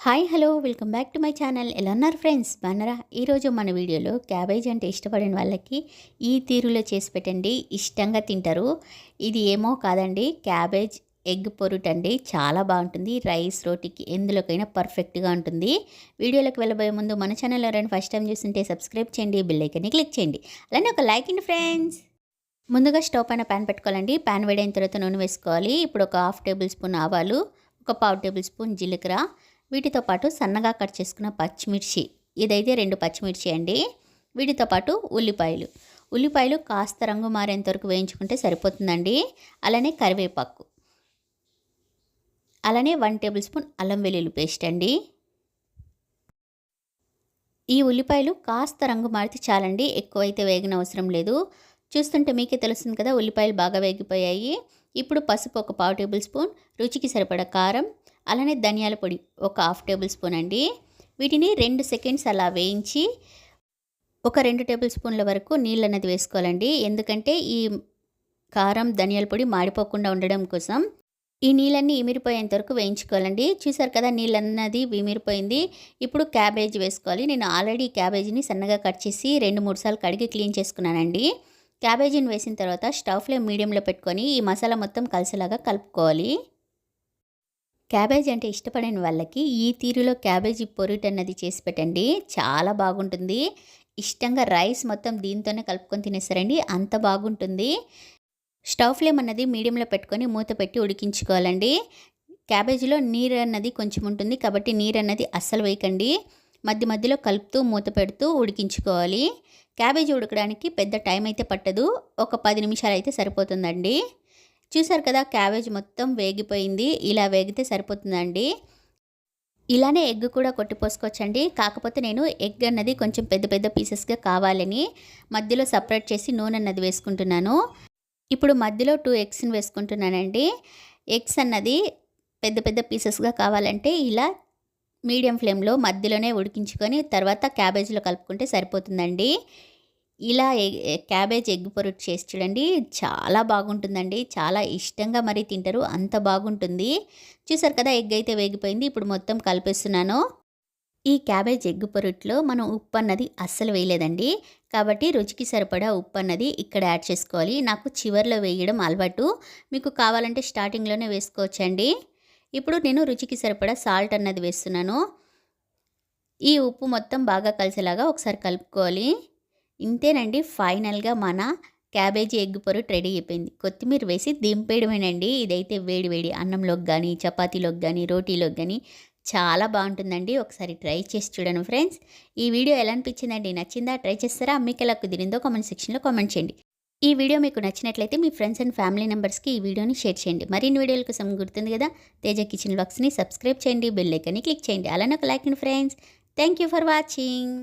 Hi hello welcome back to my channel. ఎలా ఉన్నారు friends? బాగున్నారా? ఈరోజు మన వీడియోలో క్యాబేజ్ అంటే ఇష్టపడిన వాళ్ళకి ఈ తీరులో చేసి పెట్టండి, ఇష్టంగా తింటారు. ఇది ఏమో కాదండి, క్యాబేజ్ ఎగ్ పొరుట్ అండి. చాలా బాగుంటుంది. రైస్ రోటీకి ఎందులోకైనా పర్ఫెక్ట్గా ఉంటుంది. వీడియోలోకి వెళ్ళబోయే ముందు మన ఛానల్ ఎవరైనా ఫస్ట్ టైం చూస్తుంటే సబ్స్క్రైబ్ చేయండి, బెల్ ఐకాన్ని క్లిక్ చేయండి, అలానే ఒక లైక్ అండి ఫ్రెండ్స్. ముందుగా స్టవ్ పైన ప్యాన్ పెట్టుకోవాలండి. ప్యాన్ వేడైన తర్వాత నూనె వేసుకోవాలి. ఇప్పుడు ఒక 1/2 టేబుల్ స్పూన్ ఆవాలు, ఒక 1/4 టేబుల్ స్పూన్ జీలకర్ర, వీటితో పాటు సన్నగా కట్ చేసుకున్న పచ్చిమిర్చి, ఇదైతే 2 పచ్చిమిర్చి అండి. వీటితో పాటు ఉల్లిపాయలు కాస్త రంగు మారేంత వరకు వేయించుకుంటే సరిపోతుందండి. అలానే కరివేపాకు, అలానే 1 టేబుల్ స్పూన్ అల్లం వెల్లుల్లి పేస్ట్ అండి. ఈ ఉల్లిపాయలు కాస్త రంగు మారితే చాలండి, ఎక్కువైతే వేగిన అవసరం లేదు. చూస్తుంటే మీకే తెలుస్తుంది కదా, ఉల్లిపాయలు బాగా వేగిపోయాయి. ఇప్పుడు పసుపు ఒక 1/4 టేబుల్ స్పూన్, రుచికి సరిపడా కారం, అలానే ధనియాల పొడి ఒక 1/2 టేబుల్ స్పూన్ అండి. వీటిని 2 సెకండ్స్ అలా వేయించి ఒక 2 టేబుల్ స్పూన్ల వరకు నీళ్ళు అన్నది వేసుకోవాలండి. ఎందుకంటే ఈ కారం ధనియాల పొడి మాడిపోకుండా ఉండడం కోసం ఈ నీళ్ళన్నీ ఇమిరిపోయేంత వరకు వేయించుకోవాలండి. చూసారు కదా, నీళ్ళన్నది ఇమిరిపోయింది. ఇప్పుడు క్యాబేజ్ వేసుకోవాలి. నేను ఆల్రెడీ క్యాబేజీని సన్నగా కట్ చేసి 2-3 సార్లు కడిగి క్లీన్ చేసుకున్నానండి. క్యాబేజీని వేసిన తర్వాత స్టవ్ ఫ్లేమ్ మీడియంలో పెట్టుకొని ఈ మసాలా మొత్తం కలిసేలాగా కలుపుకోవాలి. క్యాబేజ్ అంటే ఇష్టపడిన వాళ్ళకి ఈ తీరులో క్యాబేజీ పొరుట్ అన్నది చేసి పెట్టండి, చాలా బాగుంటుంది. ఇష్టంగా రైస్ మొత్తం దీంతోనే కలుపుకొని తినేస్తారండి, అంత బాగుంటుంది. స్టవ్ ఫ్లేమ్ అన్నది మీడియంలో పెట్టుకొని మూత పెట్టి ఉడికించుకోవాలండి. క్యాబేజీలో నీరు అన్నది కొంచెం ఉంటుంది కాబట్టి నీరు అన్నది అస్సలు వేయకండి. మధ్య మధ్యలో కలుపుతూ మూత పెడుతూ ఉడికించుకోవాలి. క్యాబేజీ ఉడకడానికి పెద్ద టైం అయితే పట్టదు, ఒక 10 నిమిషాలు అయితే సరిపోతుందండి. చూసారు కదా, క్యాబేజ్ మొత్తం వేగిపోయింది. ఇలా వేగితే సరిపోతుందండి. ఇలానే ఎగ్ కూడా కొట్టిపోసుకోవచ్చండి. కాకపోతే నేను ఎగ్ అన్నది కొంచెం పెద్ద పెద్ద పీసెస్గా కావాలని మధ్యలో సపరేట్ చేసి నూనె అన్నది వేసుకుంటున్నాను. ఇప్పుడు మధ్యలో 2 ఎగ్స్ని వేసుకుంటున్నానండి. ఎగ్స్ అన్నది పెద్ద పెద్ద పీసెస్గా కావాలంటే ఇలా మీడియం ఫ్లేమ్లో మధ్యలోనే ఉడికించుకొని తర్వాత క్యాబేజీలో కలుపుకుంటే సరిపోతుందండి. ఇలా క్యాబేజ్ ఎగ్ పొరుట్ చేసి చూడండి, చాలా బాగుంటుందండి. చాలా ఇష్టంగా మరీ తింటారు, అంత బాగుంటుంది. చూసారు కదా, ఎగ్ అయితే వేగిపోయింది. ఇప్పుడు మొత్తం కలిపేస్తున్నాను. ఈ క్యాబేజ్ ఎగ్ పొరుట్లో మనం ఉప్పు అన్నది అస్సలు వేయలేదండి, కాబట్టి రుచికి సరిపడా ఉప్పు అన్నది ఇక్కడ యాడ్ చేసుకోవాలి. నాకు చివర్లో వేయడం అలవాటు, మీకు కావాలంటే స్టార్టింగ్లోనే వేసుకోవచ్చండి. ఇప్పుడు నేను రుచికి సరిపడా సాల్ట్ అన్నది వేస్తున్నాను. ఈ ఉప్పు మొత్తం బాగా కలిసేలాగా ఒకసారి కలుపుకోవాలి. ఇంతేనండి, ఫైనల్గా మన క్యాబేజీ ఎగ్ పొరుట్ రెడీ అయిపోయింది. కొత్తిమీర వేసి దింపేయడమేనండి. ఇదైతే వేడి వేడి అన్నంలోకి కానీ, చపాతీలోకి కానీ, రోటీలోకి కానీ చాలా బాగుంటుందండి. ఒకసారి ట్రై చేసి చూడండి ఫ్రెండ్స్. ఈ వీడియో ఎలా అనిపించిందండి? నచ్చిందా? ట్రై చేస్తారా? మీకు ఎలా కుదిరిందో కామెంట్ సెక్షన్లో కామెంట్ చేయండి. ఈ వీడియో మీకు నచ్చినట్లయితే మీ ఫ్రెండ్స్ అండ్ ఫ్యామిలీ మెంబర్స్కి ఈ వీడియోని షేర్ చేయండి. మరిన్ని వీడియోల కోసం గుర్తుంది కదా, తేజ కిచెన్ వ్లాగ్స్ని సబ్స్క్రైబ్ చేయండి, బెల్ ఐకాన్ని క్లిక్ చేయండి, అలానే ఒక లైక్ అండి friends. Thank you for watching.